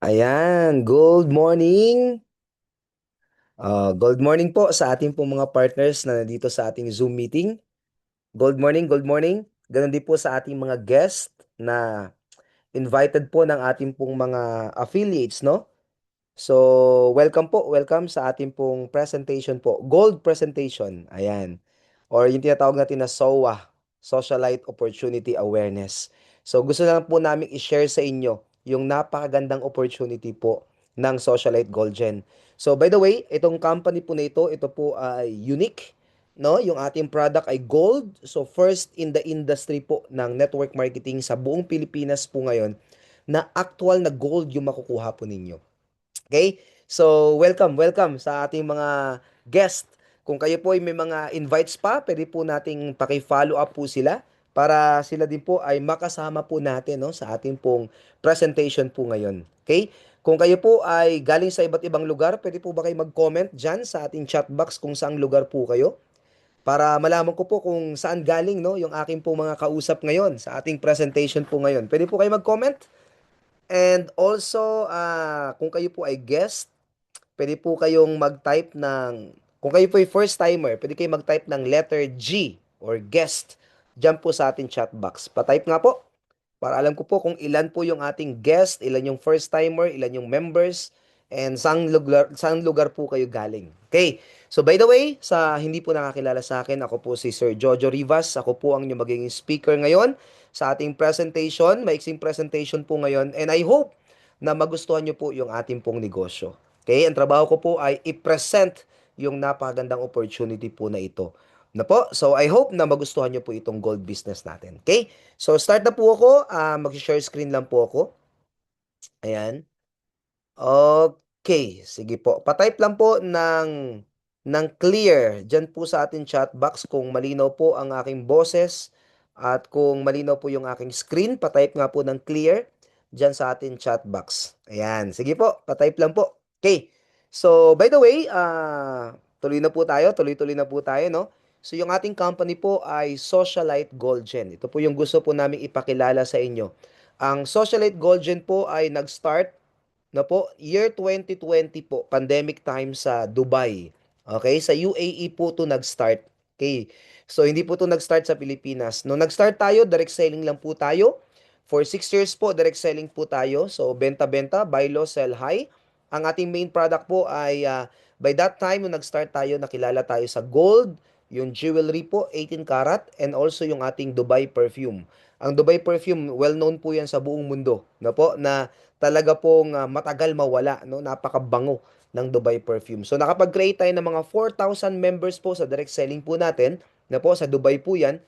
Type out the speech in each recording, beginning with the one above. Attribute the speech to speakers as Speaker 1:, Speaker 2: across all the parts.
Speaker 1: Ayan, good morning. Good morning po sa ating pong mga partners na nandito sa ating Zoom meeting. Good morning, good morning. Ganon din po sa ating mga guest na invited po ng ating pong mga affiliates, no? So, welcome po, welcome sa ating pong presentation po. Gold presentation, ayan. Or yung tinatawag natin na SOA, Socialite Opportunity Awareness. So, gusto lang po namin i-share sa inyo yung napakagandang opportunity po ng Socialite Gold Gen. So, by the way, itong company po na ito po ay unique, no? Yung ating product ay gold. So, first in the industry po ng network marketing sa buong Pilipinas po ngayon na actual na gold yung makukuha po ninyo. Okay? So, welcome, welcome sa ating mga guest. Kung kayo po ay may mga invites pa, pwede po nating paki-follow up po sila para sila din po ay makasama po natin, no, sa ating pong presentation po ngayon. Okay? Kung kayo po ay galing sa iba't ibang lugar, pwede po ba kayo mag-comment dyan sa ating chat box kung saang lugar po kayo? Para malaman ko po kung saan galing, no, yung aking po mga kausap ngayon sa ating presentation po ngayon. Pwede po kayo mag-comment? And also, kung kayo po ay guest, pwede po kayong mag-type ng, kung kayo po ay first timer, pwede kayong mag-type ng letter G or guest dyan po sa ating chat box. Pa-type nga po para alam ko po kung ilan po yung ating guest, ilan yung first timer, ilan yung members, and saan lugar po kayo galing. Okay. So by the way, sa hindi po nakakilala sa akin, ako po si Sir Jojo Rivas. Ako po ang inyong magiging speaker ngayon sa ating presentation. Maiksing presentation po ngayon. And I hope na magustuhan nyo po yung ating pong negosyo. Okay, ang trabaho ko po ay i-present yung napakagandang opportunity po na ito. Na po, so I hope na magustuhan nyo po itong gold business natin. Okay, so start na po ako, mag-share screen lang po ako. Ayan. Okay, sige po. Pa-type lang po ng clear diyan po sa ating chat box kung malinaw po ang aking boses at kung malinaw po yung aking screen, pa-type nga po ng clear diyan sa ating chat box. Ayan, sige po, pa-type lang po. Okay. So, by the way, tuloy na po tayo, tuloy-tuloy na po tayo, no? So, yung ating company po ay Socialite Gold Gen. Ito po yung gusto po namin ipakilala sa inyo. Ang Socialite Gold Gen po ay nag-start na po, year 2020 po, pandemic time sa Dubai. Okay, sa UAE po to nag-start. Okay, so hindi po to nag-start sa Pilipinas. Nung nag-start tayo, direct selling lang po tayo. For 6 years po, direct selling po tayo. So, benta-benta, buy low, sell high. Ang ating main product po ay, by that time, nung nag-start tayo, nakilala tayo sa gold, yung jewelry po, 18 karat, and also yung ating Dubai perfume. Ang Dubai perfume, well-known po yan sa buong mundo, na po, na talaga pong matagal mawala, no? Napakabango ng Dubai perfume. So nakapag-create tayo ng mga 4,000 members po sa direct selling po natin, na po sa Dubai po 'yan,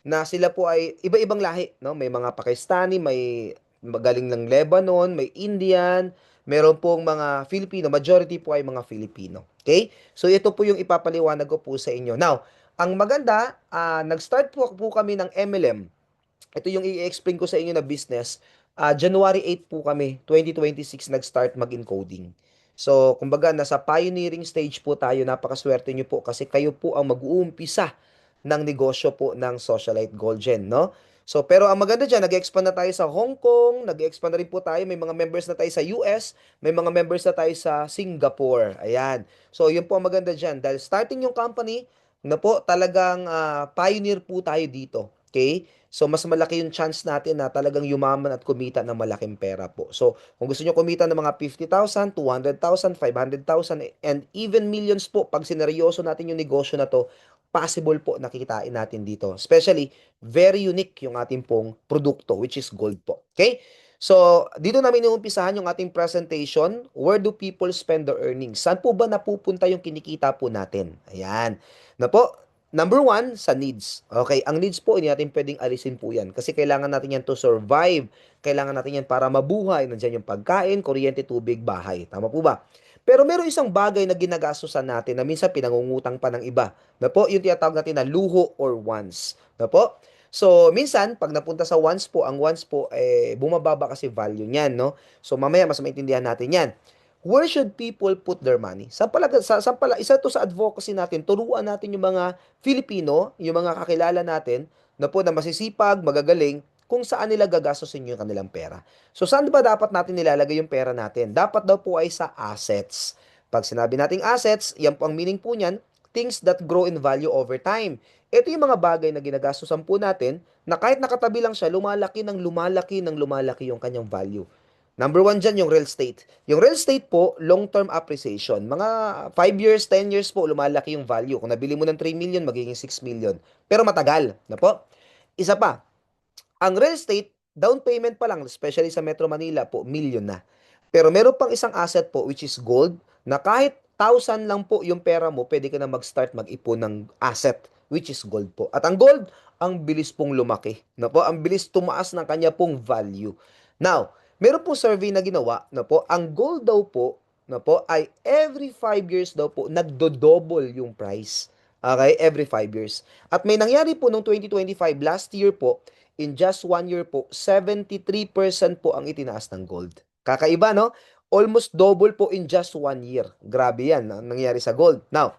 Speaker 1: na sila po ay iba-ibang lahi, no? May mga Pakistani, may magaling ng Lebanon, may Indian, meron pong mga Filipino, majority po ay mga Filipino. Okay? So ito po yung ipapaliwanag ko po sa inyo. Now, ang maganda, nag-start po kami ng MLM. Ito yung i-explain ko sa inyo na business. January 8 po kami, 2026 nag-start mag-encoding. So, kumbaga, nasa pioneering stage po tayo. Napakaswerte nyo po kasi kayo po ang mag-uumpisa ng negosyo po ng Socialite Gold Gen, no? So, pero ang maganda dyan, nag-expand na tayo sa Hong Kong, nag-expand na rin po tayo, may mga members na tayo sa US, may mga members na tayo sa Singapore. Ayan. So, yun po ang maganda dyan. Dahil starting yung company, na po, talagang pioneer po tayo dito. Okay? So, mas malaki yung chance natin na talagang yumaman at kumita ng malaking pera po. So, kung gusto nyo kumita ng mga 50,000, 200,000, 500,000, and even millions po, pag sineryoso natin yung negosyo na to, possible po nakikitain natin dito. Especially, very unique yung ating pong produkto, which is gold po. Okay? So, dito namin iumpisahan yung ating presentation. Where do people spend their earnings? Saan po ba napupunta yung kinikita po natin? Ayan. Na po, number one, sa needs. Okay, ang needs po, hindi natin pwedeng alisin po yan. Kasi kailangan natin yan to survive. Kailangan natin yan para mabuhay. Nandiyan yung pagkain, kuryente, tubig, bahay. Tama po ba? Pero meron isang bagay na ginagastusan natin na minsan pinangungutang pa ng iba. Na po, yung tinatawag natin na luho or wants. Na po? So, minsan, pag napunta sa wants po, ang wants po, bumababa kasi value niyan, no? So, mamaya, mas maintindihan natin yan. Where should people put their money? Isa to sa advocacy natin, turuan natin yung mga Filipino, yung mga kakilala natin, na po na masisipag, magagaling, kung saan nila gagastusin yung kanilang pera. So, saan ba dapat natin nilalagay yung pera natin? Dapat daw po ay sa assets. Pag sinabi nating assets, yan po ang meaning po niyan, things that grow in value over time. Ito yung mga bagay na ginagastusan po natin na kahit nakatabi lang siya, lumalaki ng lumalaki ng lumalaki yung kanyang value. Number one dyan, yung real estate. Yung real estate po, long-term appreciation. Mga 5 years, 10 years po, lumalaki yung value. Kung nabili mo ng 3 million, magiging 6 million. Pero matagal, na po. Isa pa, ang real estate, down payment pa lang, especially sa Metro Manila po, million na. Pero meron pang isang asset po, which is gold, na kahit 1,000 lang po yung pera mo, pwede ka na mag-start mag-ipon ng asset, which is gold po. At ang gold, ang bilis pong lumaki. Na po, ang bilis tumaas ng kanya pong value. Now, meron pong survey na ginawa, na po, ang gold daw po, na po, ay every 5 years daw po, nagdo-double yung price. Okay, every 5 years. At may nangyari po noong 2025, last year po, in just 1 year po, 73% po ang itinaas ng gold. Kakaiba, no? Almost double po in just 1 year. Grabe yan, ang nangyari sa gold. Now,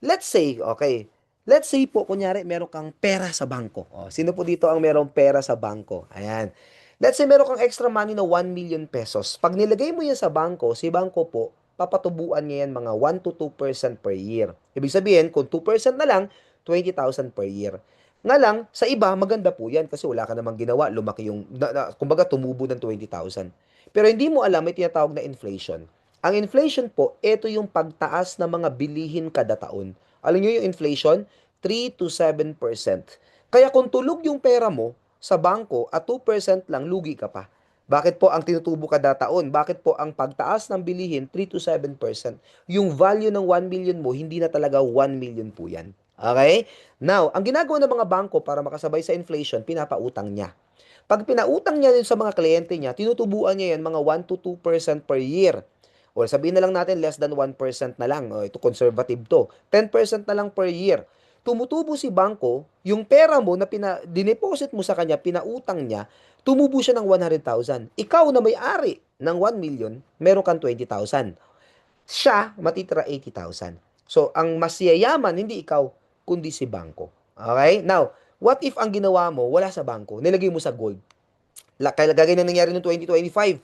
Speaker 1: let's say, okay, let's say po, kunyari, meron kang pera sa bangko. O, sino po dito ang merong pera sa bangko? Ayan. Let's say, meron kang extra money na 1 million pesos. Pag nilagay mo yan sa bangko, si bangko po, papatubuan niya yan mga 1 to 2% per year. Ibig sabihin, kung 2% na lang, 20,000 per year. Nga lang, sa iba, maganda po yan kasi wala ka namang ginawa. Lumaki yung, kumbaga, tumubo ng 20,000. Pero hindi mo alam, may tinatawag na inflation. Ang inflation po, ito yung pagtaas ng mga bilihin kada taon. Alam nyo yung inflation? 3 to 7%. Kaya kung tulog yung pera mo sa bangko at 2% lang, lugi ka pa. Bakit po ang tinutubo kada taon? Bakit po ang pagtaas ng bilihin 3 to 7%? Yung value ng 1 million mo, hindi na talaga 1 million po yan. Okay? Now, ang ginagawa ng mga bangko para makasabay sa inflation, pinapautang niya. Pag pinautang niya din sa mga kliyente niya, tinutubuan niya yan mga 1 to 2% per year. O sabihin na lang natin less than 1% na lang. O, ito conservative to. 10% na lang per year. Tumutubo si bangko, yung pera mo na dineposit mo sa kanya, pinautang niya, tumubo siya ng 100,000. Ikaw na may-ari ng 1 million, meron kang 20,000. Siya, matitira 80,000. So, ang mas yayaman, hindi ikaw, kundi si bangko. Okay? Now, what if ang ginawa mo, wala sa bangko, nilagay mo sa gold? Kaya gagawin na nangyari noong 2025.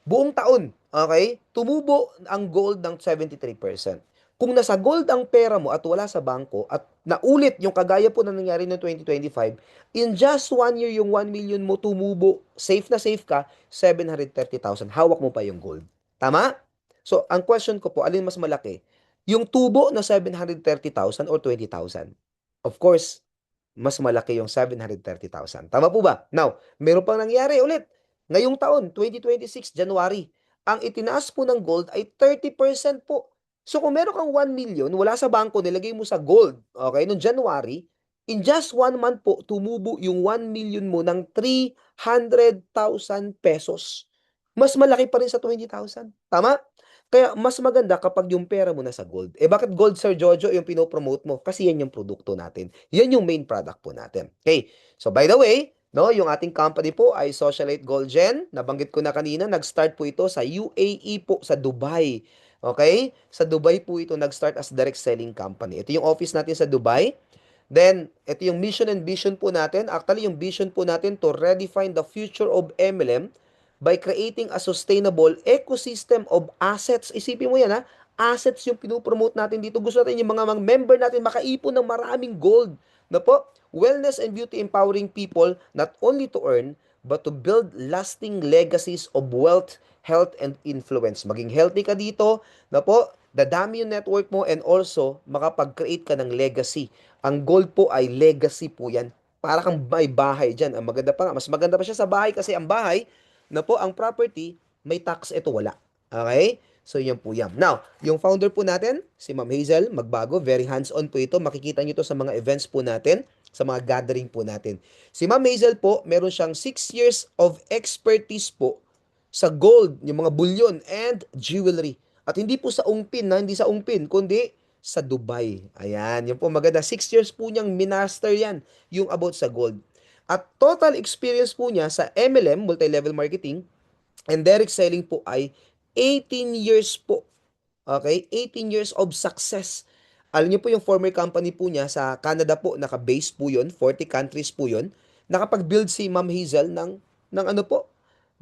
Speaker 1: Buong taon, okay? Tumubo ang gold ng 73%. Kung nasa gold ang pera mo at wala sa bangko at naulit yung kagaya po na nangyari noong 2025, in just 1 year yung 1 million mo tumubo, safe na safe ka, 730,000. Hawak mo pa yung gold. Tama? So, ang question ko po, alin mas malaki? Yung tubo na 730,000 or 20,000? Of course, mas malaki yung 730,000. Tama po ba? Now, meron pang nangyari ulit. Ngayong taon, 2026, January, ang itinaas po ng gold ay 30% po. So kung meron kang 1 million, wala sa bangko, nilagay mo sa gold, okay, noong January, in just 1 month po, tumubo yung 1 million mo ng 300,000 pesos. Mas malaki pa rin sa 20,000. Tama? Kaya mas maganda kapag yung pera mo nasa gold. Eh bakit gold, Sir Jojo, yung pinopromote mo? Kasi yan yung produkto natin. Yan yung main product po natin. Okay. So by the way, no, yung ating company po ay Socialite Gold Gen. Nabanggit ko na kanina, nag-start po ito sa UAE po, sa Dubai. Okay? Sa Dubai po ito nag-start as direct selling company. Ito yung office natin sa Dubai. Then, ito yung mission and vision po natin. Actually, yung vision po natin to redefine the future of MLM by creating a sustainable ecosystem of assets. Isipin mo yan, ha? Assets yung pinopromote natin dito. Gusto natin yung mga member natin makaipon ng maraming gold. Na po, wellness and beauty empowering people not only to earn, but to build lasting legacies of wealth, health, and influence. Maging healthy ka dito, na po, dadami yung network mo and also makapag-create ka ng legacy. Ang gold po ay legacy po yan. Para kang may bahay dyan. Ang maganda pa nga, mas maganda pa siya sa bahay kasi ang bahay, na po ang property, may tax, ito wala. Okay? So, yan po yan. Now, yung founder po natin, si Ma'am Hazel, magbago, very hands-on po ito. Makikita nyo to sa mga events po natin, sa mga gathering po natin. Si Ma'am Hazel po, meron siyang 6 years of expertise po sa gold, yung mga bullion and jewelry. At hindi po sa ungpin, hindi sa ungpin, kundi sa Dubai. Ayan, yun po maganda. 6 years po niyang minaster yan, yung about sa gold. At total experience po niya sa MLM, multi-level marketing, and direct selling po ay 18 years po. Okay? 18 years of success. Alam niyo po yung former company po niya sa Canada po, naka-base po yun, 40 countries po yun. nakapag-build si Ma'am Hazel ng ano po,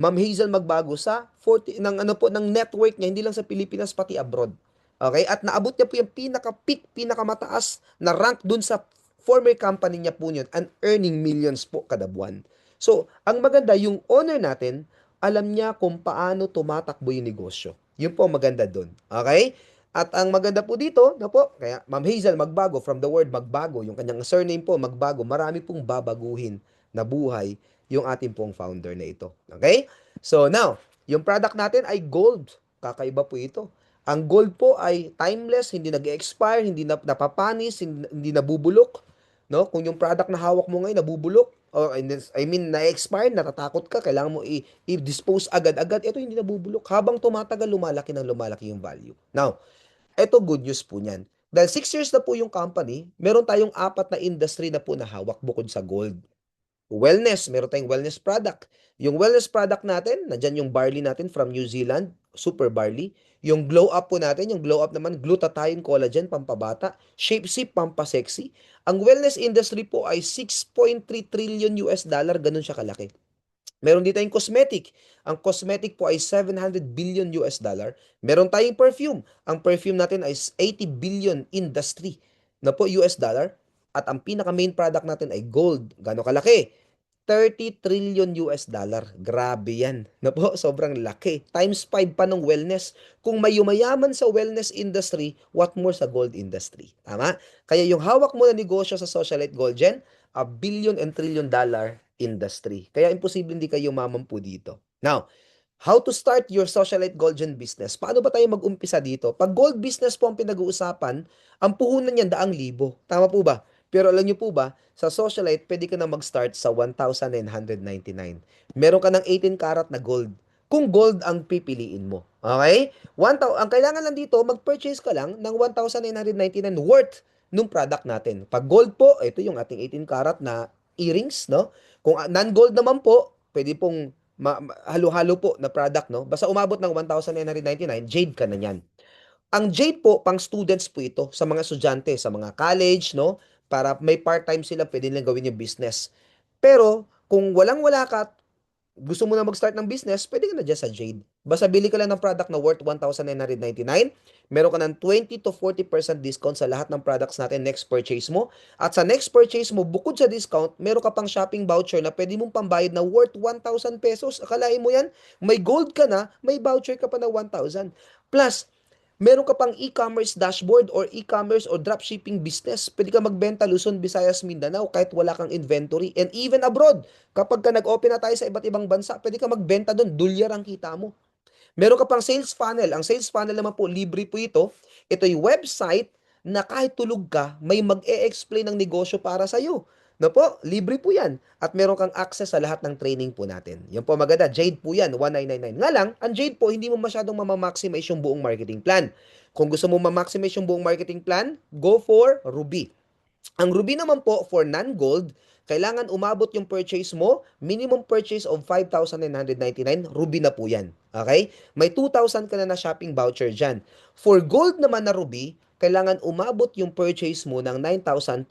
Speaker 1: Ma'am Hazel Magbago sa 40 ng ano po ng network niya hindi lang sa Pilipinas pati abroad. Okay? At naabot niya po yung pinaka-peak, pinakamataas na rank dun sa former company niya po yun and earning millions po kada buwan. So, ang maganda, yung owner natin, alam niya kung paano tumatakbo yung negosyo. Yun po ang maganda dun. Okay? At ang maganda po dito, na po, kaya Ma'am Hazel Magbago, from the word magbago, yung kanyang surname po, Magbago, marami pong babaguhin na buhay yung ating pong founder na ito. Okay? So now, yung product natin ay gold. Kakaiba po ito. Ang gold po ay timeless, hindi nag-expire, hindi na napapanis, hindi nabubulok. No? Kung yung product na hawak mo ngayon nabubulok, or I mean na-expire, natatakot ka, kailangan mo i-dispose agad-agad, ito hindi nabubulok. Habang tumatagal, lumalaki ng lumalaki yung value. Now, eto good news po niyan. Dahil 6 years na po yung company, meron tayong 4 na industry na po na hawak bukod sa gold. Wellness, meron tayong wellness product. Yung wellness product natin, nandyan yung barley natin from New Zealand, super barley. Yung glow up po natin, yung glow up naman, glutathione collagen, pampabata. Shape Sip, pampasexy. Ang wellness industry po ay 6.3 trillion US dollar, ganun siya kalaki. Meron din tayong cosmetic. Ang cosmetic po ay 700 billion US dollar. Meron tayong perfume. Ang perfume natin ay 80 billion industry na po US dollar. At ang pinaka main product natin ay gold. Gano'ng kalaki? 30 trillion US dollar. Grabe yan. Na po, sobrang laki. Times 5 pa ng wellness. Kung may yumayaman sa wellness industry, what more sa gold industry? Tama? Kaya yung hawak mo na negosyo sa Socialite Gold Gen, a billion and trillion dollar industry. Kaya imposible hindi kayo mamampu dito. Now, how to start your Socialite Gold Gen business? Paano ba tayo mag-umpisa dito? Pag gold business po ang pinag-uusapan, ang puhunan niyan 100,000. Tama po ba? Pero alam niyo po ba, sa Socialite, pwede ka na mag-start sa 1,999. Meron ka ng 18 karat na gold. Kung gold ang pipiliin mo. Okay? Ang kailangan lang dito, mag-purchase ka lang ng 1,999 worth nung product natin. Pag gold po, ito yung ating 18 karat na earrings, no? Kung non-gold naman po, pwede pong halo-halo po na product, no? Basta umabot ng 1,999, jade ka na yan. Ang jade po, pang students po ito, sa mga estudyante, sa mga college, no? Para may part-time sila, pwede nilang gawin yung business. Pero, kung walang-wala ka, gusto mo na mag-start ng business, pwede ka na dyan sa Jade. Basta bili ka lang ng product na worth 1,999. Meron ka ng 20 to 40% discount sa lahat ng products natin next purchase mo. At sa next purchase mo, bukod sa discount, meron ka pang shopping voucher na pwede mong pambayad na worth 1,000 pesos. Akalain mo yan? May gold ka na, may voucher ka pa na 1,000. Plus, meron ka pang e-commerce dashboard or e-commerce or dropshipping business. Pwede ka magbenta Luzon, Visayas, Mindanao kahit wala kang inventory. And even abroad, kapag ka nag-open na tayo sa iba't ibang bansa, pwede ka magbenta doon. Dolyar ang kita mo. Meron ka pang sales funnel. Ang sales funnel naman po, libre po ito. Ito yung website na kahit tulog ka, may mag-e-explain ng negosyo para sa'yo. No po, libre po yan. At meron kang access sa lahat ng training po natin. Yan po maganda. Jade po yan, 1999. Nga lang, ang Jade po, hindi mo masyadong mamamaximize yung buong marketing plan. Kung gusto mo ma-maximize yung buong marketing plan, go for Ruby. Ang Ruby naman po, for non-gold, kailangan umabot yung purchase mo, minimum purchase of 5,999, Ruby na po yan. Okay? May 2,000 ka na shopping voucher dyan. For gold naman na Ruby, kailangan umabot yung purchase mo ng 9,299.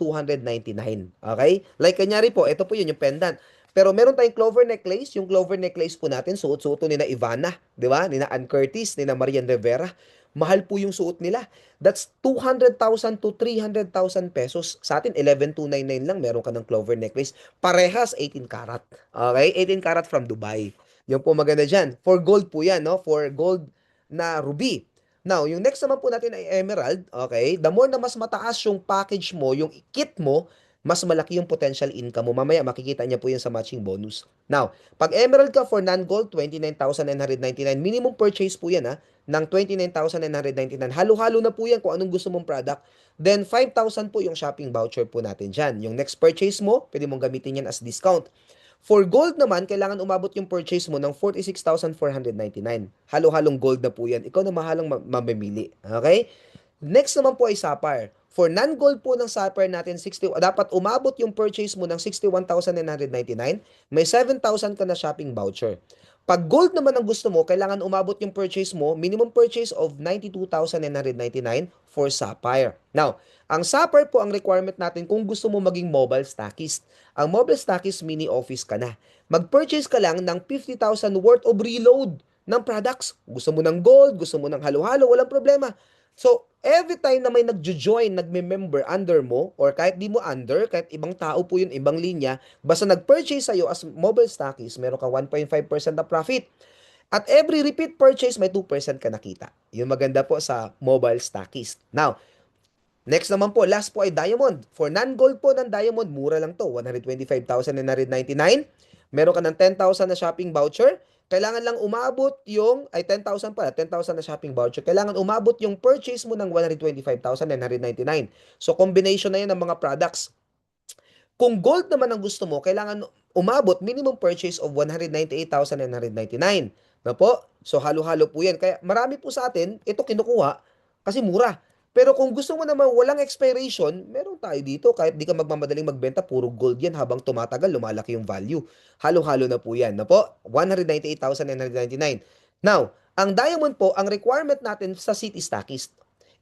Speaker 1: Okay? Like kanyari po, ito po yun, yung pendant. Pero meron tayong clover necklace. Yung clover necklace po natin, suot-suot ni na Ivana, di ba? Ni na Ann Curtis, ni na Marian Rivera. Mahal po yung suot nila. That's 200,000 to 300,000 pesos. Sa atin, 11,299 lang. Meron ka ng clover necklace. Parehas, 18 karat. Okay? 18 karat from Dubai. Yung po maganda dyan. For gold po yan, no? For gold na ruby. Now, yung next naman po natin ay emerald. Okay? The more na mas mataas yung package mo, yung kit mo, mas malaki yung potential income mo. Mamaya, makikita niya po yan sa matching bonus. Now, pag emerald ka for non-gold, 29,999. Minimum purchase po yan, ha? Ng 29,999. Halo-halo na po yan kung anong gusto mong product. Then, 5,000 po yung shopping voucher po natin dyan. Yung next purchase mo, pwede mong gamitin yan as discount. For gold naman, kailangan umabot yung purchase mo ng 46,499. Halo-halong gold na po yan. Ikaw na mahalang mamimili. Okay? Next naman po ay sapphire. For non-gold po ng sapphire natin, dapat umabot yung purchase mo ng 61,999. May 7,000 ka na shopping voucher. Pag gold naman ang gusto mo, kailangan umabot yung purchase mo, minimum purchase of 92,999 for sapphire. Now, ang sapphire po ang requirement natin kung gusto mo maging mobile stackist. Ang mobile stackist, mini office ka na. Mag-purchase ka lang ng 50,000 worth of reload ng products. Gusto mo ng gold, gusto mo ng halo-halo, walang problema. So, every time na may nagjo-join, nagme-member under mo, or kahit di mo under, kahit ibang tao po yun, ibang linya, basta nag-purchase sa'yo as mobile stockies, meron ka 1.5% na profit. At every repeat purchase, may 2% ka nakita. Yung maganda po sa mobile stockist. Now, next naman po, last po ay diamond. For non-gold po ng diamond, mura lang to, 125,999. Meron ka ng 10,000 na shopping voucher. Kailangan lang umabot yung, ay 10,000 pala, 10,000 na shopping voucher. Kailangan umabot yung purchase mo ng 125,999. So, combination na yun ng mga products. Kung gold naman ang gusto mo, kailangan umabot minimum purchase of 198,999. Na po? So, halo-halo po yan. Kaya marami po sa atin, ito kinukuha kasi mura. Pero kung gusto mo naman walang expiration, meron tayo dito. Kahit di ka magmamadaling magbenta, puro gold yan. Habang tumatagal, lumalaki yung value. Halo-halo na po yan. Na po? 198,999. Now, ang diamond po, ang requirement natin sa city stockist.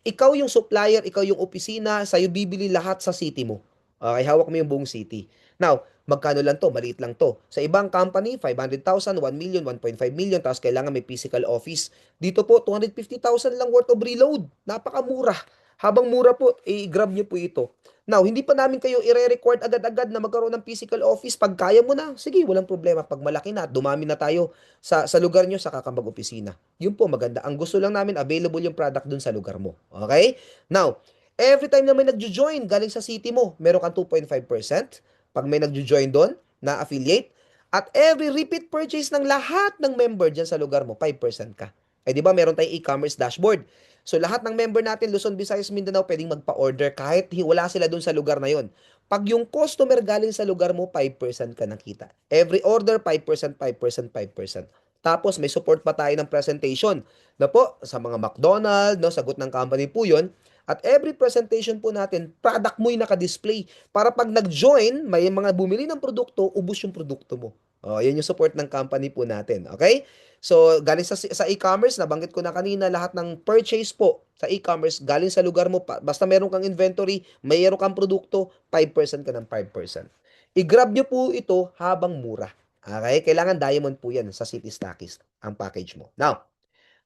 Speaker 1: Ikaw yung supplier, ikaw yung opisina, sa'yo bibili lahat sa city mo. Okay, hawak mo yung buong city. Now, magkano lang to? Maliit lang to. Sa ibang company, 500,000, 1 million, 1.5 million, tapos kailangan may physical office. Dito po, 250,000 lang worth of reload. Napakamura. Habang mura po, i-grab nyo po ito. Now, hindi pa namin kayo i-record agad-agad na magkaroon ng physical office. Pag kaya mo na, sige, walang problema. Pag malaki na, dumami na tayo sa lugar nyo, sa kakambag-opisina. Yun po, maganda. Ang gusto lang namin, available yung product dun sa lugar mo. Okay? Now, every time na may nagjo-join galing sa city mo, meron kang 2.5%. Pag may nagjo-join doon na affiliate, at every repeat purchase ng lahat ng member dyan sa lugar mo, 5% ka. Eh di ba meron tayong e-commerce dashboard. So lahat ng member natin, Luzon, Visayas, Mindanao, pwedeng magpa-order kahit wala sila doon sa lugar na yon. Pag yung customer galing sa lugar mo, 5% ka nakita. Every order, 5%, 5%, 5%. Tapos may support pa tayo ng presentation na po sa mga McDonald's, no, sagot ng company po yun. At every presentation po natin, product mo yung naka-display. Para pag nag-join, may mga bumili ng produkto, ubos yung produkto mo. Oh, yan yung support ng company po natin. Okay? So, galing sa e-commerce, nabanggit ko na kanina, lahat ng purchase po sa e-commerce, galing sa lugar mo, basta meron kang inventory, mayroon kang produkto, 5% ka ng 5%. I-grab nyo po ito habang mura. Okay? Kailangan diamond po yan sa City Stockist, ang package mo. Now,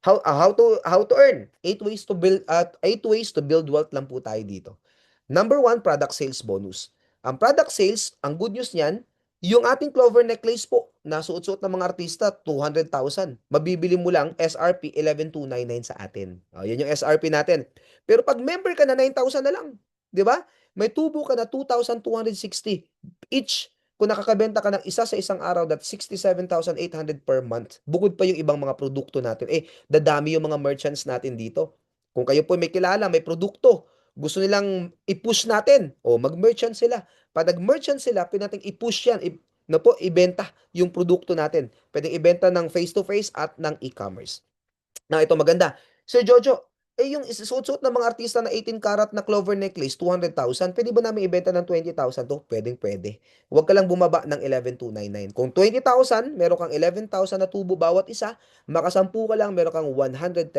Speaker 1: how to earn? 8 ways to build wealth lang po tayo dito. Number one, product sales bonus. Ang product sales, ang good news niyan, yung ating clover necklace po, nasuot-suot ng mga artista, 200,000. Mabibili mo lang SRP 11,299 sa atin. Yan yung SRP natin. Pero pag member ka na, 9,000 na lang. 'Di ba? May tubo ka na 2,260 each. Kung nakakabenta ka ng isa sa isang araw, that's 67,800 per month. Bukod pa yung ibang mga produkto natin. Dadami yung mga merchants natin dito. Kung kayo po may kilala, may produkto, gusto nilang i-push natin, o mag-merchant sila. Pag nag-merchant sila, pwede natin i-push yan, na po, ibenta yung produkto natin. Pwedeng ibenta ng face-to-face at ng e-commerce. Na ito maganda. Sir Jojo, yung isusuot ng mga artista na 18 karat na clover necklace, 200,000, pwede ba namin ibenta ng 20,000 to? Pwedeng pwede. Huwag ka lang bumaba ng 11,299. Kung 20,000, meron kang 11,000 na tubo bawat isa, makasampu ka lang, meron kang 110,000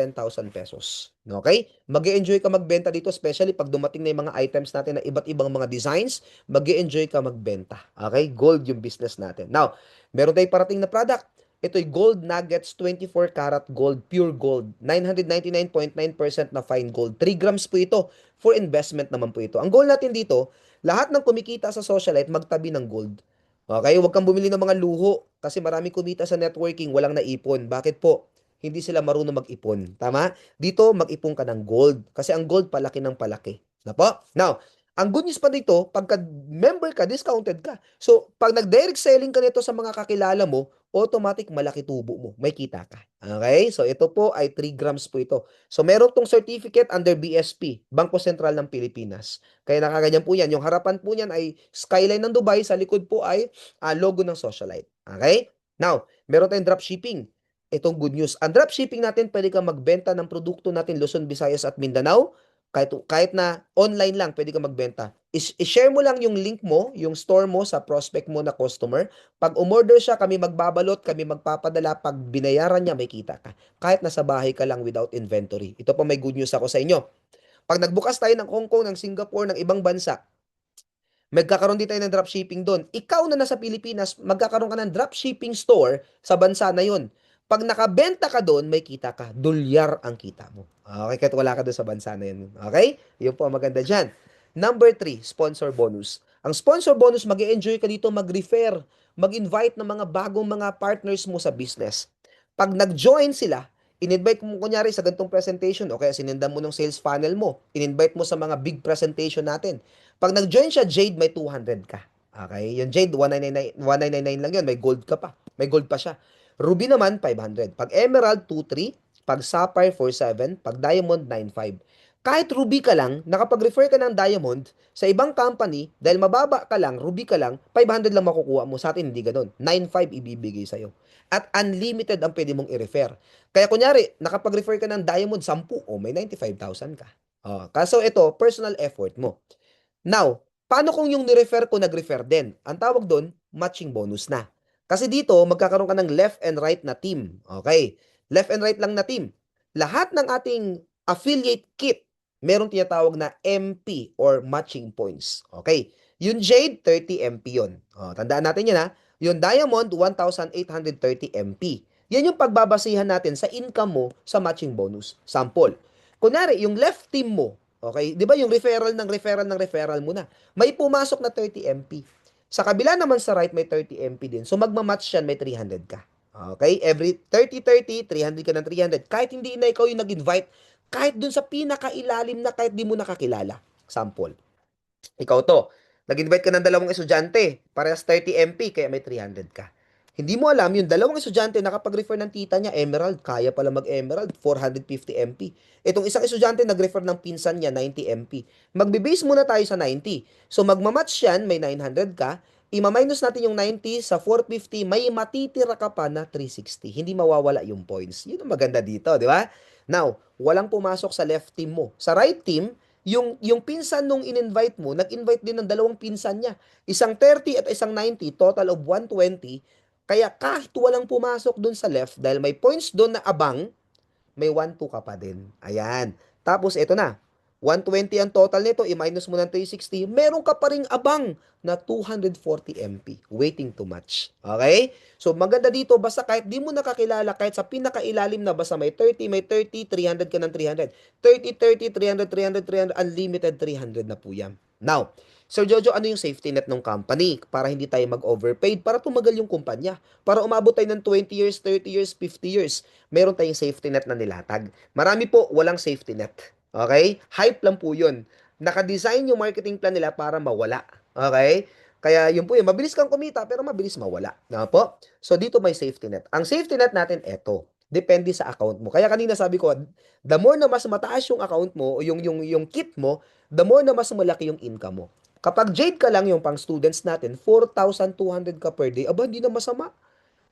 Speaker 1: pesos. Okay? Mag-enjoy ka magbenta dito, especially pag dumating na yung mga items natin na iba't ibang mga designs, mag-enjoy ka magbenta. Okay? Gold yung business natin. Now, meron tayong parating na product. Ito'y gold nuggets, 24 karat gold, pure gold. 999.9% na fine gold. 3 grams po ito. For investment naman po ito. Ang goal natin dito, lahat ng kumikita sa socialite, magtabi ng gold. Okay? Huwag kang bumili ng mga luho. Kasi marami kumita sa networking, walang naipon. Bakit po? Hindi sila marunong mag-ipon. Tama? Dito, mag-ipon ka ng gold. Kasi ang gold, palaki ng palaki. Na po? Now, ang good news pa dito, pagka member ka, discounted ka. So, pag nag-direct selling ka nito sa mga kakilala mo, automatic malaki tubo mo. May kita ka. Okay? So, ito po ay 3 grams po ito. So, meron tong certificate under BSP, Bangko Sentral ng Pilipinas. Kaya nakaganyan po yan. Yung harapan po niyan ay skyline ng Dubai. Sa likod po ay logo ng Socialite. Okay? Now, meron tayong dropshipping. Itong good news. Ang dropshipping natin, pwede kang magbenta ng produkto natin Luzon, Visayas at Mindanao Kahit na online lang, pwede ka magbenta. I-share mo lang yung link mo, yung store mo sa prospect mo na customer. Pag umorder siya, kami magbabalot, kami magpapadala. Pag binayaran niya, may kita ka. Kahit nasa bahay ka lang without inventory. Ito pa may good news ako sa inyo. Pag nagbukas tayo ng Hong Kong, ng Singapore, ng ibang bansa, magkakaroon din tayo ng dropshipping doon. Ikaw na nasa Pilipinas, magkakaroon ka ng dropshipping store sa bansa na yun. Pag nakabenta ka doon, may kita ka. Dolyar ang kita mo. Okay, kahit wala ka doon sa bansa na yun. Okay? Yun po ang maganda dyan. Number 3, sponsor bonus. Ang sponsor bonus, mag-enjoy ka dito mag-refer, mag-invite ng mga bagong mga partners mo sa business. Pag nag-join sila, in-invite mo kunyari sa ganitong presentation o kaya sinendan mo ng sales funnel mo, in-invite mo sa mga big presentation natin. Pag nag-join siya, Jade, may 200 ka. Okay? Yung Jade, 1999 lang yun. May gold ka pa. May gold pa siya. Ruby naman, 500. Pag Emerald, 2,300. Pag Sapphire, 4,700. Pag Diamond, 9,500. Kahit Ruby ka lang, nakapag-refer ka ng Diamond sa ibang company, dahil mababa ka lang, Ruby ka lang, 500 lang makukuha mo. Sa atin, hindi ganun. 9,500 ibibigay sa'yo. At unlimited ang pwede mong i-refer. Kaya kunyari, nakapag-refer ka ng Diamond 10, may 95,000 ka. Kaso ito, personal effort mo. Now, paano kung yung ni-refer ko nag-refer din? Ang tawag doon, matching bonus na. Kasi dito, magkakaroon ka ng left and right na team. Okay? Left and right lang na team. Lahat ng ating affiliate kit, merong tinatawag na MP or matching points. Okay? Yung Jade, 30 MP yun. Tandaan natin yun ha. Yung Diamond, 1,830 MP. Yan yung pagbabasihan natin sa income mo sa matching bonus. Sample. Kunwari, yung left team mo, okay, di ba yung referral mo na, may pumasok na 30 MP. Sa kabila naman sa right, may 30 MP din. So, magmamatch yan, may 300 ka. Okay? Every 30-30, 300 ka ng 300. Kahit hindi na ikaw yung nag-invite, kahit dun sa pinakailalim na kahit di mo nakakilala. Sample. Ikaw to, nag-invite ka ng dalawang estudyante, parehas 30 MP, kaya may 300 ka. Hindi mo alam, yung dalawang estudyante nakapag-refer ng tita niya, Emerald, kaya pala mag-Emerald, 450 MP. Itong isang estudyante nag-refer ng pinsan niya, 90 MP. Magbe-base muna tayo sa 90. So magmamatch yan, may 900 ka, ima-minus natin yung 90 sa 450, may matitira ka pa na 360. Hindi mawawala yung points. Yun ang maganda dito, di ba? Now, walang pumasok sa left team mo. Sa right team, yung pinsan nung in-invite mo, nag-invite din ng dalawang pinsan niya. Isang 30 at isang 90, total of 120. Kaya kahit walang pumasok dun sa left, dahil may points dun na abang, may 1-2 ka pa din. Ayan. Tapos, ito na. 120 ang total nito, i-minus mo ng 360, meron ka pa ring abang na 240 MP waiting to match. Okay? So, maganda dito, basta kahit di mo nakakilala, kahit sa pinakailalim na, basta may 30, may 30, 300 ka ng 300. 30, 30, 300, 300, 300, unlimited 300 na po yan. Now, Sir Jojo, ano yung safety net ng company para hindi tayo mag-overpaid, para tumagal yung kumpanya, para umabot tayo ng 20 years, 30 years, 50 years, meron tayong safety net na nilatag. Marami po walang safety net. Okay? Hype lang po yun. Nakadesign yung marketing plan nila para mawala. Okay? Kaya yun po yun. Mabilis kang kumita pero mabilis mawala. Na po? So dito may safety net. Ang safety net natin, eto. Depende sa account mo. Kaya kanina sabi ko, the more na mas mataas yung account mo, o yung kit mo, the more na mas malaki yung income mo. Kapag Jade ka lang yung pang students natin, 4,200 ka per day, aba, hindi na masama.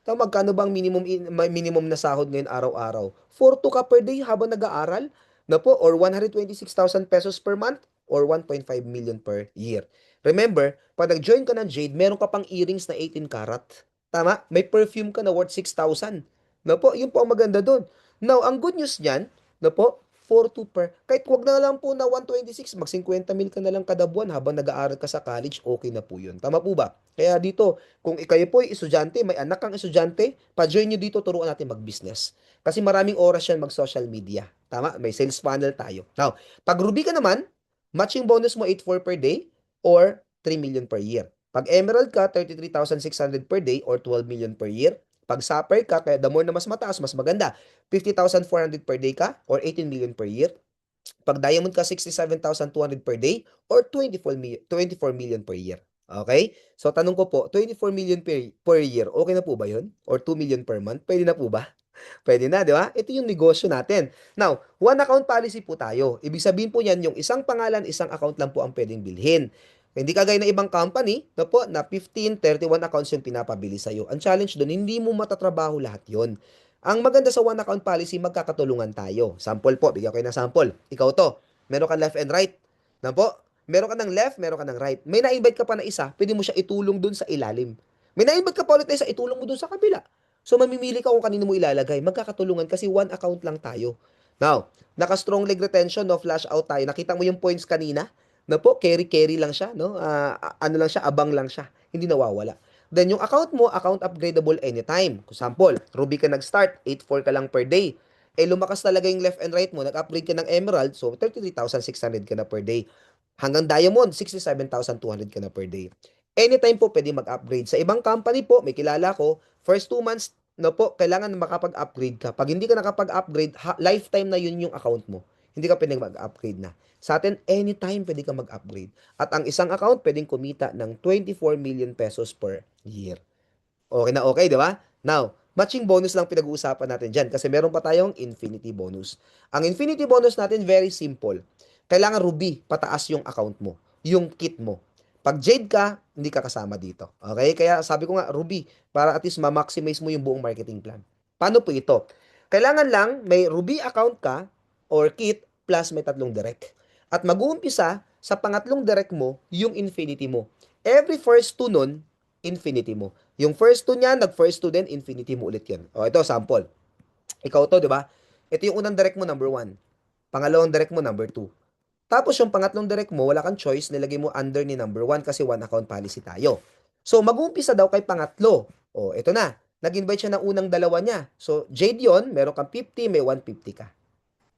Speaker 1: Magkano bang minimum na sahod ngayon araw-araw? 4,200 ka per day habang nag-aaral? Na po, or 126,000 pesos per month or 1.5 million per year. Remember, pag nag-join ka ng Jade, meron ka pang earrings na 18 karat. Tama? May perfume ka na worth 6,000. Na po, yun po ang maganda doon. Now, ang good news niyan, na po, 4,200 per. Kahit wag na lang po na 126, mag 50 mil ka na lang kada buwan habang nag-aaral ka sa college, okay na po yun. Tama po ba? Kaya dito, kung kayo po ay estudyante, may anak kang estudyante, pa-join nyo dito, turuan natin mag-business. Kasi maraming oras yan mag-social media. Tama? May sales funnel tayo. Now, pag Ruby ka naman, matching bonus mo 8,400 per day or 3 million per year. Pag Emerald ka, 33,600 per day or 12 million per year. Pag Sapphire ka, kaya the more na mas mataas, mas maganda. 50,400 per day ka or 18 million per year. Pag Diamond ka, 67,200 per day or 24 million per year. Okay? So, tanong ko po, 24 million per year, okay na po ba yun? Or 2 million per month? Pwede na po ba? Pwede na, di ba? Ito yung negosyo natin. Now, one account policy po tayo. Ibig sabihin po yan, yung isang pangalan, isang account lang po ang pwedeng bilhin. Hindi kagaya ng ibang company na po na 15, 31 accounts yung pinapabili sa'yo. Ang challenge doon, hindi mo matatrabaho lahat yon. Ang maganda sa one account policy, magkakatulungan tayo. Sample po, bigyan ko kayo ng sample. Ikaw to, Meron kang left and right. Na po? Meron ka ng left, meron ka ng right. May na-invite ka pa na isa, pwede mo siya itulong dun sa ilalim. May na-invite ka pa ulit na isa, itulong mo dun sa kabila. So, mamimili ka kung kanino mo ilalagay. Magkakatulungan kasi one account lang tayo. Now, naka-strong leg retention, no? Flash out tayo. Nakita mo yung points kanina? Na po, carry lang siya, no? Ano lang siya, abang lang siya. Hindi nawawala. Then, yung account mo, account upgradable anytime. For example, Ruby ka nag-start, 8.4 ka lang per day. Eh, lumakas talaga yung left and right mo, nag-upgrade ka ng Emerald, so 33,600 ka na per day. Hanggang Diamond, 67,200 ka na per day. Anytime po pwede mag-upgrade. Sa ibang company po, may kilala ko, first 2 months na po, kailangan makapag-upgrade ka. Pag hindi ka nakapag-upgrade, lifetime na yun yung account mo. Hindi ka pwedeng mag-upgrade na. Sa atin, anytime pwede ka mag-upgrade. At ang isang account pwedeng kumita ng 24 million pesos per year. Okay na okay, di ba? Now, matching bonus lang pinag-uusapan natin dyan kasi meron pa tayong infinity bonus. Ang infinity bonus natin, very simple. Kailangan Ruby, pataas yung account mo, yung kit mo. Pag Jade ka, hindi ka kasama dito. Okay? Kaya sabi ko nga, Ruby, para at least ma-maximize mo yung buong marketing plan. Paano po ito? Kailangan lang may Ruby account ka or kit plus may 3 direct. At mag-uumpisa sa pangatlong direct mo, yung infinity mo. Every first two nun, infinity mo. Yung first two niya, nag-first two din, infinity mo ulit yan. O, ito, sample. Ikaw to, di ba? Ito yung unang direct mo, number 1. Pangalawang direct mo, number 2. Tapos yung pangatlong direct mo, wala kang choice, nilagay mo under ni number 1 kasi one account policy tayo. So, mag-uumpisa daw kay pangatlo. O, ito na. Nag-invite siya ng unang dalawa niya. So, Jade yon, meron kang 50, may 150 ka.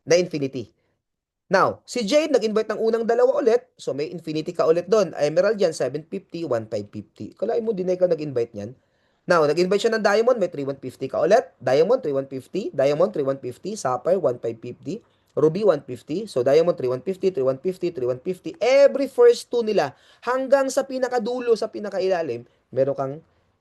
Speaker 1: Na infinity. Now, si Jade nag-invite ng unang dalawa ulit. So, may infinity ka ulit doon. Emerald yan, 750, 1550. Kalahin mo, din na ikaw nag-invite niyan. Now, nag-invite siya ng Diamond, may 3150 ka ulit. Diamond, 3150. Diamond, 3150. Sapphire, 1550. Ruby, 150. So, Diamond, 3150, 3150, 3150. Every first two nila, hanggang sa pinakadulo, sa pinakailalim, meron kang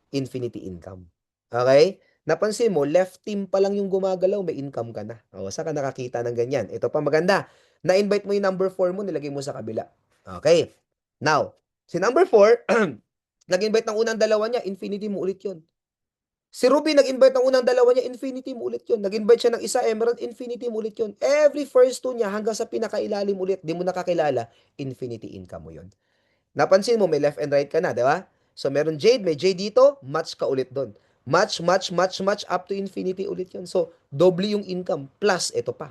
Speaker 1: infinity income. Okay? Napansin mo, left team pa lang yung gumagalaw, may income ka na. O, saan ka nakakita ng ganyan? Ito pa maganda. Na-invite mo yung number 4 mo, nilagay mo sa kabila. Okay. Now, si number 4, nag-invite ng unang dalawa niya, infinity mo ulit yun. Si Ruby, nag-invite ng unang dalawa niya, infinity mo ulit yun. Nag-invite siya ng isa, Emerald, infinity mo ulit yun. Every first two niya, hanggang sa pinakailalim ulit, di mo nakakilala, infinity income mo yun. Napansin mo, may left and right ka na, di ba? So, meron Jade, may Jade dito, match ka ulit doon. Match, match, match, match, up to infinity ulit yun. So, doble yung income, plus, ito pa.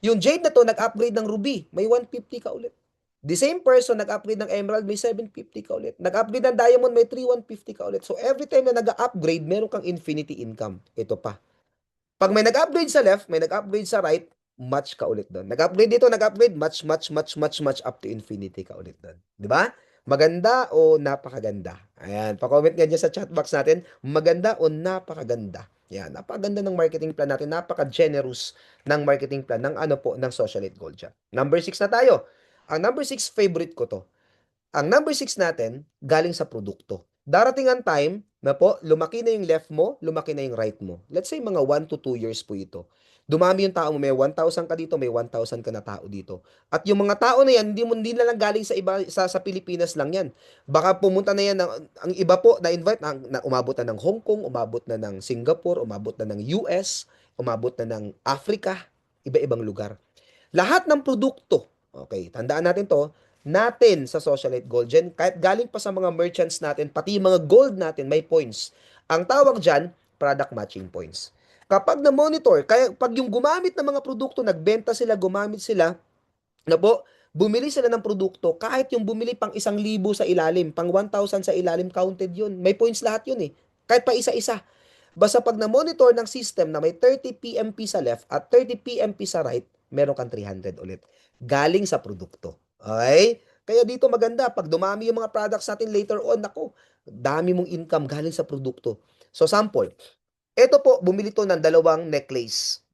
Speaker 1: Yung Jade na to, nag-upgrade ng Ruby, may 150 ka ulit. The same person, nag-upgrade ng Emerald, may 750 ka ulit. Nag-upgrade ng Diamond, may 3150 ka ulit. So, every time na nag-upgrade, meron kang infinity income. Ito pa. Pag may nag-upgrade sa left, may nag-upgrade sa right, match ka ulit doon. Nag-upgrade dito, nag-upgrade, match, match, match, match, match, up to infinity ka ulit doon. Di ba? Maganda o napakaganda? Ayan, pa-comment nga dyan sa chat box natin, maganda o napakaganda? Yan, napakaganda ng marketing plan natin, napaka-generous ng marketing plan ng ano po, ng Socialite Gold Chat. Number 6 na tayo. Ang number 6, favorite ko to. Ang number 6 natin, galing sa produkto. Darating ang time na po, lumaki na yung left mo, lumaki na yung right mo. Let's say mga 1 to 2 years po ito. Dumami yung tao mo, may 1,000 ka dito, may 1,000 ka na tao dito. At yung mga tao na yan, hindi na lang galing sa iba sa Pilipinas lang yan. Baka pumunta na yan ang iba po na invite na umabot na ng Hong Kong, umabot na ng Singapore, umabot na ng US, umabot na ng Africa, iba-ibang lugar. Lahat ng produkto, okay, tandaan natin to, natin sa Socialite Gold Gen, kahit galing pa sa mga merchants natin, pati mga gold natin, may points. Ang tawag dyan, product matching points. Kapag na-monitor, kaya pag yung gumamit ng mga produkto, nagbenta sila, gumamit sila, na po, bumili sila ng produkto, kahit yung bumili pang 1,000 sa ilalim, pang 1,000 sa ilalim, counted yun. May points lahat yun eh. Kahit pa isa-isa. Basta pag na-monitor ng system na may 30 PMP sa left at 30 PMP sa right, meron kang 300 ulit. Galing sa produkto. Okay? Kaya dito maganda, pag dumami yung mga products natin later on, nako, dami mong income galing sa produkto. So sample, ito po, bumili to ng 2 necklace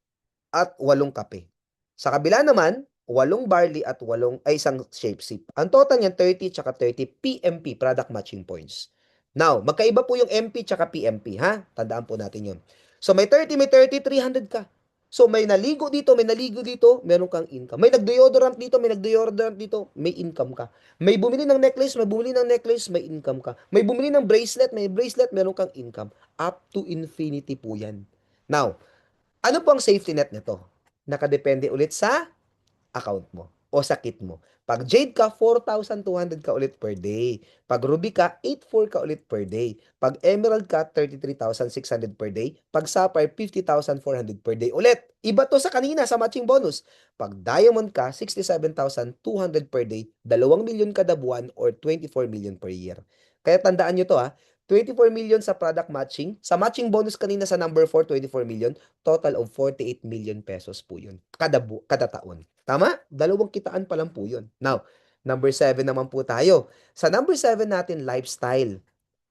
Speaker 1: at 8 kape. Sa kabila naman, 8 barley at 1 shape sip. Ang total niyan 30 tsaka 30 PMP, product matching points. Now, magkaiba po yung MP tsaka PMP, ha? Tandaan po natin yun. So, may 30, may 30, 300 ka. So, may naligo dito, may naligo dito, meron kang income. May nag-deodorant dito, may nag-deodorant dito, may income ka. May bumili ng necklace, may bumili ng necklace, may income ka. May bumili ng bracelet, may bracelet, meron kang income. Up to infinity po yan. Now, ano po ang safety net nito? Nakadepende ulit sa account mo. o sakit mo. Pag Jade ka, 4,200 ka ulit per day. Pag Ruby ka, 8,400 ka ulit per day. Pag Emerald ka, 33,600 per day. Pag Sapphire, 50,400 per day. Ulit, iba to sa kanina sa matching bonus. Pag Diamond ka, 67,200 per day, 2 milyon kada buwan or 24 million per year. Kaya tandaan nyo to ha, 24 million sa product matching. Sa matching bonus kanina sa number 4, 24 million. Total of 48 million pesos po yun. Kada taon. Tama? Dalawang kitaan pa lang po yun. Now, number 7 naman po tayo. Sa number 7 natin, lifestyle.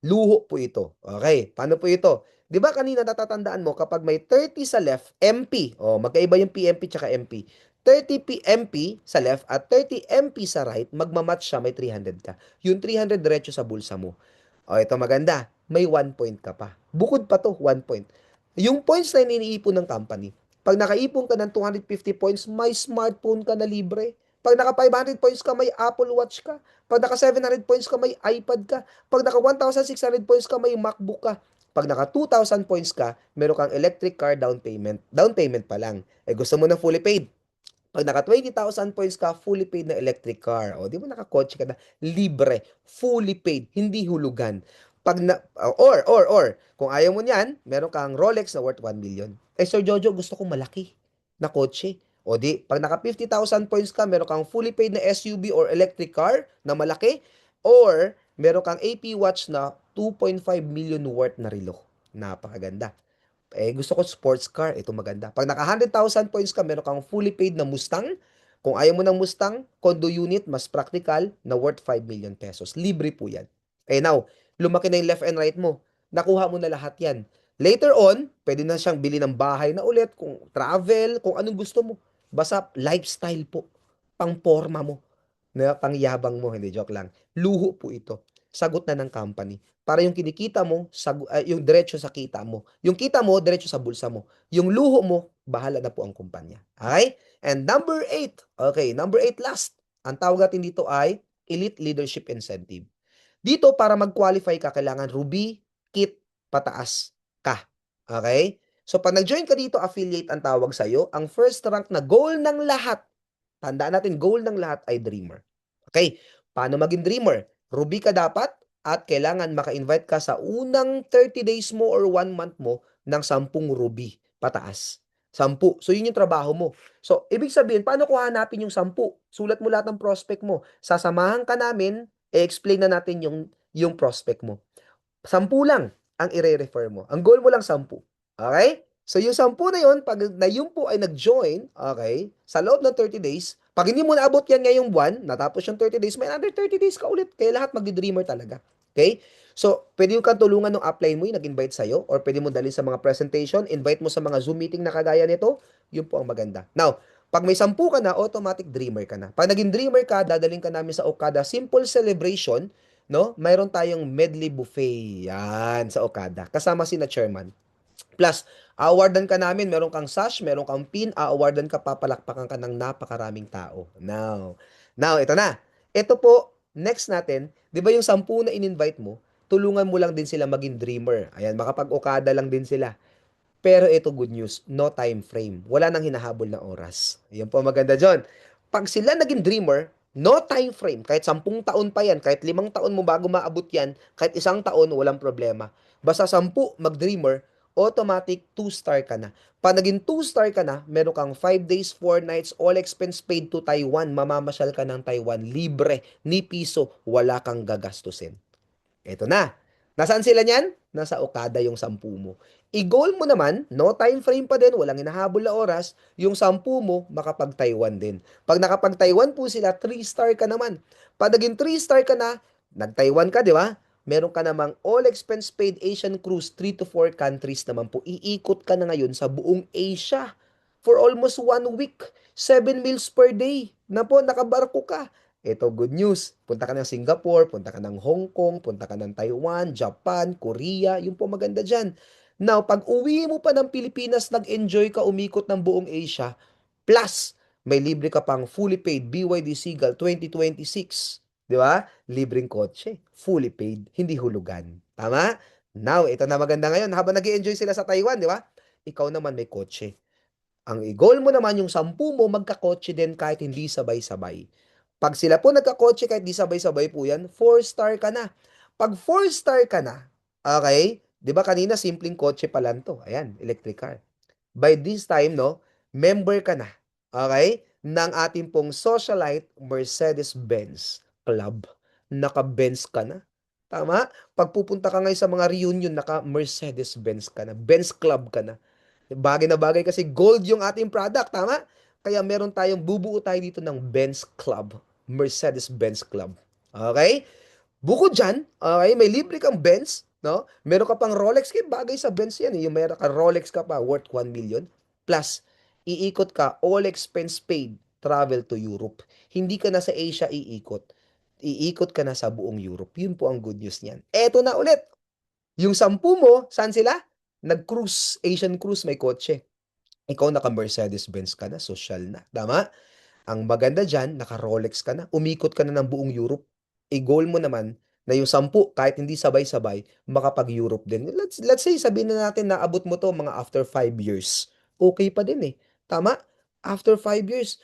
Speaker 1: Luho po ito. Okay, paano po ito? Di ba kanina natatandaan mo, kapag may 30 sa left, MP. O, magkaiba yung PMP tsaka MP. 30 PMP sa left at 30 MP sa right, magmamatch siya, may 300 ka. Yung 300 diretso sa bulsa mo. O, ito maganda. May 1 point ka pa. Bukod pa to, 1 point. Yung points na iniipon ng company, pag nakaipon ka ng 250 points, may smartphone ka na libre. Pag naka 500 points ka, may Apple Watch ka. Pag naka 700 points ka, may iPad ka. Pag naka 1,600 points ka, may MacBook ka. Pag naka 2,000 points ka, meron kang electric car down payment. Down payment pa lang. Eh gusto mo na fully paid. Pag naka 20,000 points ka, fully paid na electric car. O, di ba nakakotse ka na? Libre. Fully paid. Hindi hulugan. Pag na, kung ayaw mo niyan, meron kang Rolex na worth 1 million. Eh, Sir Jojo, gusto kong malaki na kotse. O di, pag naka 50,000 points ka, meron kang fully paid na SUV or electric car na malaki. Or, meron kang AP watch na 2.5 million worth na relo. Napakaganda. Eh, gusto ko sports car. Ito maganda. Pag naka 100,000 points ka, meron kang fully paid na Mustang. Kung ayaw mo ng Mustang, condo unit, mas practical, na worth 5 million pesos. Libre po yan. Eh now, lumaki na yung left and right mo. Nakuha mo na lahat yan. Later on, pwede na siyang bili ng bahay na ulit, kung travel, kung anong gusto mo. Basta lifestyle po. Pang forma mo na pangyabang mo, hindi joke lang. Luho po ito. Sagot na ng company. Para yung kinikita mo, yung diretso sa kita mo. Yung kita mo, diretso sa bulsa mo. Yung luho mo, bahala na po ang kumpanya. Okay? And number 8. Okay, number 8 last. Ang tawag natin dito ay Elite Leadership Incentive. Dito, para mag-qualify ka, kailangan Ruby, Kit, pataas ka. Okay? So, pag nag-join ka dito, affiliate ang tawag sa'yo. Ang first rank na goal ng lahat, tandaan natin, goal ng lahat ay dreamer. Okay, paano maging dreamer? Ruby ka dapat at kailangan maka-invite ka sa unang 30 days mo or 1 month mo ng 10 ruby pataas. 10. So, yun yung trabaho mo. So, ibig sabihin, paano ko hanapin yung 10? Sulat mo lahat ng prospect mo. Sasamahan ka namin, i-explain na natin yung prospect mo. 10 lang ang i-refer mo. Ang goal mo lang 10. Okay? So, yung 10 na yun, pag na yun po ay nag-join, okay, sa loob ng 30 days, pag hindi mo naabot yan ngayong buwan, natapos yung 30 days, may another 30 days ka ulit. Kaya lahat magdi-dreamer talaga. Okay? So, pwede yung kang tulungan ng upline mo yung nag-invite sa'yo or pwede mo dalhin sa mga presentation, invite mo sa mga Zoom meeting na kagaya nito, yun po ang maganda. Now, pag may 10 ka na, automatic dreamer ka na. Pag naging dreamer ka, dadaling ka namin sa Okada Simple Celebration, no? Mayroon tayong medley buffet. Yan, sa Okada. Kasama si na chairman. Plus, awardan ka namin, meron kang sash, meron kang pin, awardan ka, papalakpakan ka ng napakaraming tao. Now, ito na. Ito po, next natin, di ba yung 10 na in-invite mo, tulungan mo lang din sila maging dreamer. Ayan, makapag-Okada lang din sila. Pero ito good news, no time frame. Wala nang hinahabol na oras. Yan po maganda dyan. Pag sila naging dreamer, no time frame. Kahit 10 taon pa yan, kahit 5 taon mo bago maabot yan, kahit 1 taon, walang problema. Basta 10 mag-dreamer, automatic 2-star ka na. Pag naging 2-star ka na, meron kang 5 days, 4 nights, all expense paid to Taiwan. Mamamasyal ka ng Taiwan. Libre, ni piso, wala kang gagastusin. Eto na. Nasaan sila niyan? Nasa Okada yung 10 mo. I-goal mo naman, no time frame pa din, walang hinahabol na oras, yung 10 mo, makapag-Taiwan din. Pag nakapag-Taiwan po sila, 3-star ka naman. Pag naging 3-star ka na, nag-Taiwan ka, di ba? Meron ka namang all expense paid Asian cruise, 3 to 4 countries naman po. Iikot ka na ngayon sa buong Asia for almost 1 week. 7 meals per day. Na po, nakabarko ka. Ito, good news. Punta ka ng Singapore, punta ka ng Hong Kong, punta ka ng Taiwan, Japan, Korea. Yung po maganda dyan. Now, pag uwi mo pa ng Pilipinas, nag-enjoy ka umikot ng buong Asia, plus, may libre ka pang fully paid BYD Seagull 2026. Di ba? Libreng kotse. Fully paid. Hindi hulugan. Tama? Now, ito na maganda ngayon. Habang nag enjoy sila sa Taiwan, di ba? Ikaw naman may kotse. Ang i-goal mo naman yung 10 mo magkakotse din kahit hindi sabay-sabay. Pag sila po nagkakotse kahit di sabay-sabay po yan, 4-star ka na. Pag 4-star ka na, okay, di ba kanina simpleng kotse pa lang to. Ayan, electric car. By this time, no, member ka na, okay, ng ating pong Socialite Mercedes-Benz Club. Naka-Benz ka na. Tama? Pag pupunta ka ngayon sa mga reunion, naka-Mercedes-Benz ka na. Benz Club ka na. Bagay na bagay kasi gold yung ating product, tama? Kaya meron tayong bubuo tayo dito ng Benz Club. Mercedes-Benz Club. Okay? Bukod dyan, okay, may libre kang Benz, no? Meron ka pang Rolex, kaya bagay sa Benz yan, eh. Yung meron ka Rolex ka pa, worth 1 million. Plus, iikot ka, all expense paid, travel to Europe. Hindi ka na sa Asia iikot. Iikot ka na sa buong Europe. Yun po ang good news niyan. Eto na ulit. Yung 10 mo, saan sila? Nag-cruise, Asian cruise, may kotse. Ikaw naka-Mercedes-Benz ka na, social na. Tama? Ang maganda dyan, naka-Rolex ka na, umikot ka na ng buong Europe. I-goal mo naman na yung 10, kahit hindi sabay-sabay, makapag-Europe din. Let's say, sabihin na natin na abot mo to mga after 5 years. Okay pa din eh. Tama? After 5 years.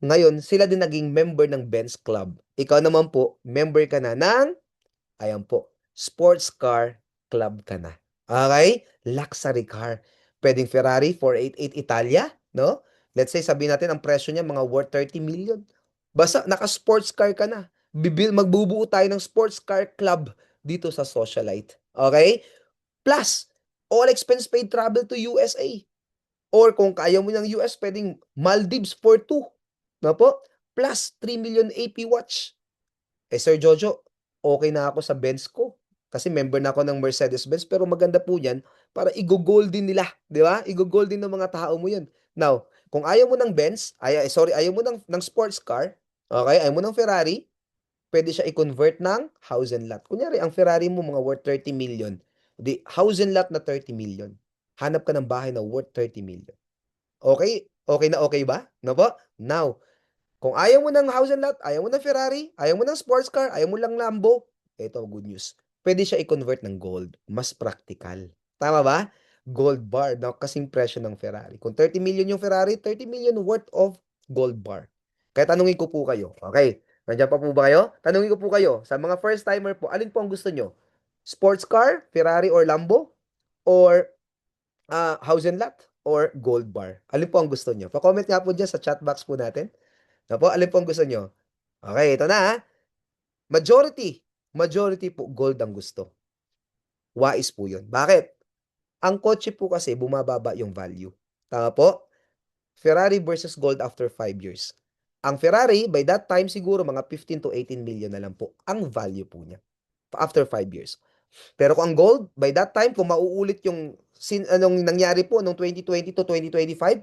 Speaker 1: Ngayon, sila din naging member ng Benz Club. Ikaw naman po, member ka na ng, ayan po, sports car club ka na. Okay? Luxury car. Pwedeng Ferrari 488 Italia, no? Let's say, sabihin natin, ang presyo niya mga worth 30 million. Basta, naka-sports car ka na. Magbubuo tayo ng sports car club dito sa Socialite. Okay? Plus, all expense paid travel to USA. Or kung kaya mo ng US, pwedeng Maldives for 2. No po? Plus, 3 million AP watch. Sir Jojo, okay na ako sa Benz ko. Kasi member na ako ng Mercedes-Benz, pero maganda po yan para i-gold din nila, di ba? I-gold din ng mga tao mo yun. Now, kung ayaw mo ng Benz, ayaw mo ng sports car, okay, ayaw mo ng Ferrari, pwede siya i-convert ng house and lot. Kunyari, ang Ferrari mo mga worth 30 million. Di, house and lot na 30 million. Hanap ka ng bahay na worth 30 million. Okay? Okay na okay ba? No po? Now, kung ayaw mo ng house and lot, ayaw mo ng Ferrari, ayaw mo ng sports car, ayaw mo lang Lambo, ito good news. Pwede siya i-convert ng gold. Mas practical. Tama ba? Gold bar na kasing presyo ng Ferrari. Kung 30 million yung Ferrari, 30 million worth of gold bar. Kaya tanungin ko po kayo. Okay? Nandiyan pa po ba kayo? Tanungin ko po kayo. Sa mga first timer po, alin po ang gusto nyo? Sports car, Ferrari or Lambo? Or house and lot? Or gold bar? Alin po ang gusto nyo? Pa-comment nga po dyan sa chat box po natin. Na po, alin po ang gusto nyo? Okay, ito na ha. Majority po gold ang gusto. Wais po yun. Bakit? Ang kotse po kasi bumababa yung value. Tama po? Ferrari versus gold after 5 years. Ang Ferrari, by that time siguro mga 15 to 18 million na lang po ang value po niya after 5 years. Pero kung ang gold, by that time, kung mauulit yung anong nangyari po noong 2020 to 2025,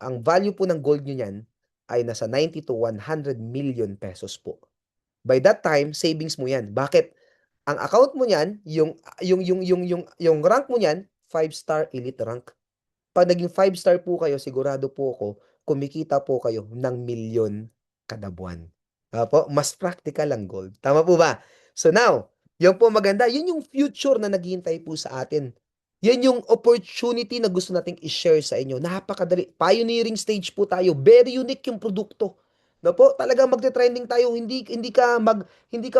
Speaker 1: ang value po ng gold nyo niyan ay nasa 90 to 100 million pesos po. By that time, savings mo yan. Bakit? Ang account mo niyan, yung rank mo niyan, 5-star elite rank. Pag naging 5-star po kayo, sigurado po ako, kumikita po kayo ng milyon kada buwan. Opo, mas practical ang gold. Tama po ba? So now, yun po maganda. Yun yung future na naghihintay po sa atin. Yan yung opportunity na gusto nating i-share sa inyo. Napakadali. Pioneering stage po tayo. Very unique yung produkto. No po, talagang magte-trending tayo. Hindi ka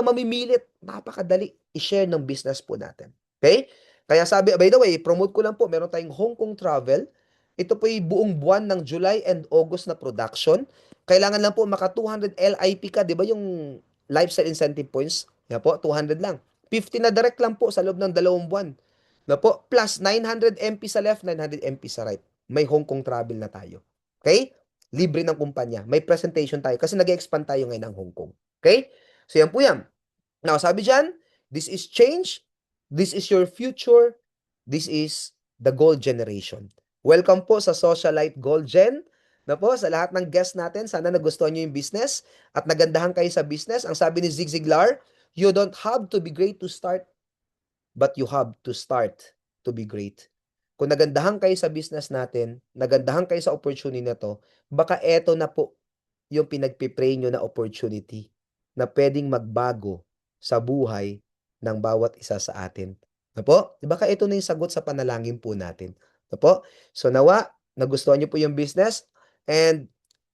Speaker 1: mamimilit. Napakadali i-share ng business po natin. Okay? Kaya sabi, by the way, promote ko lang po, meron tayong Hong Kong travel. Ito po yung buong buwan ng July and August na production. Kailangan lang po maka 200 LIP ka, di ba yung lifestyle incentive points? Yan po, 200 lang. 50 na direct lang po sa loob ng 2 buwan. Na po, plus 900 MP sa left, 900 MP sa right. May Hong Kong travel na tayo. Okay? Libre ng kumpanya. May presentation tayo kasi nag-expand tayo ngayon ng Hong Kong. Okay? So yan po yan. Now, sabi dyan, this is change, this is your future, this is the gold generation. Welcome po sa Socialite Gold Gen. Na po, sa lahat ng guests natin, sana nagustuhan nyo yung business at nagandahan kayo sa business. Ang sabi ni Zig Ziglar, you don't have to be great to start, but you have to start to be great. Kung nagandahan kayo sa business natin, nagandahan kayo sa opportunity na to, baka eto na po yung pinagpipray nyo na opportunity na pwedeng magbago sa buhay ng bawat isa sa atin. Na po? Baka ito na yung sagot sa panalangin po natin. Na po? So nawa, nagustuhan niyo po yung business. And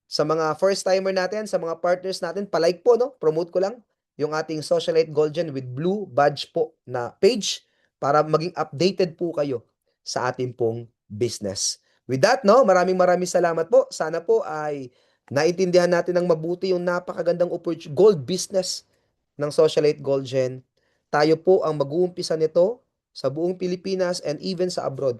Speaker 1: sa mga first timer natin, sa mga partners natin, palike po, no? Promote ko lang yung ating Socialite Gold Gen with blue badge po na page para maging updated po kayo sa ating pong business. With that, no, maraming maraming salamat po. Sana po ay naintindihan natin ng mabuti yung napakagandang gold business ng Socialite Gold Gen. Tayo po ang mag-uumpisa nito sa buong Pilipinas and even sa abroad.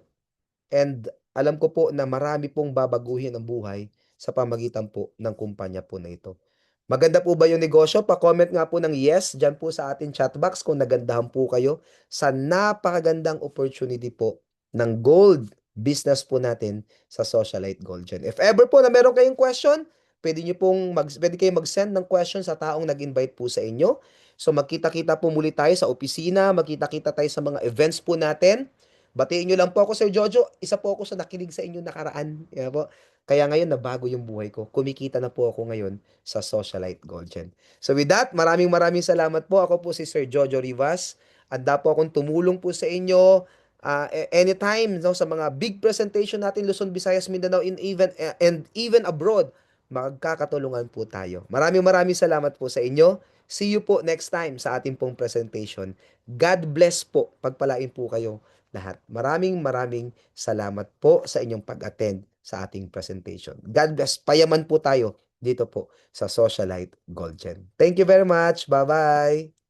Speaker 1: And alam ko po na marami pong babaguhin ang buhay sa pamagitan po ng kumpanya po na ito. Maganda po ba yung negosyo? Pa-comment nga po ng yes dyan po sa ating chat box kung nagandahan po kayo sa napakagandang opportunity po ng gold business po natin sa Socialite Gold Gen. If ever po na meron kayong question, pwede kayong mag-send ng question sa taong nag-invite po sa inyo. So magkita-kita po muli tayo sa opisina, magkita-kita tayo sa mga events po natin. Batiin nyo lang po ako, Sir Jojo. Isa po ako sa nakinig sa inyo nakaraan. Yan po. Kaya ngayon, nabago yung buhay ko. Kumikita na po ako ngayon sa Socialite Gold Gen. So with that, maraming maraming salamat po. Ako po si Sir Jojo Rivas. Handa po akong tumulong po sa inyo anytime, no, sa mga big presentation natin Luzon, Visayas, Mindanao and even abroad. Magkakatulungan po tayo. Maraming maraming salamat po sa inyo. See you po next time sa ating pong presentation. God bless po. Pagpalain po kayo lahat. Maraming maraming salamat po sa inyong pag-attend sa ating presentation. God bless. Payaman po tayo dito po sa Socialite Gold Gen. Thank you very much. Bye-bye.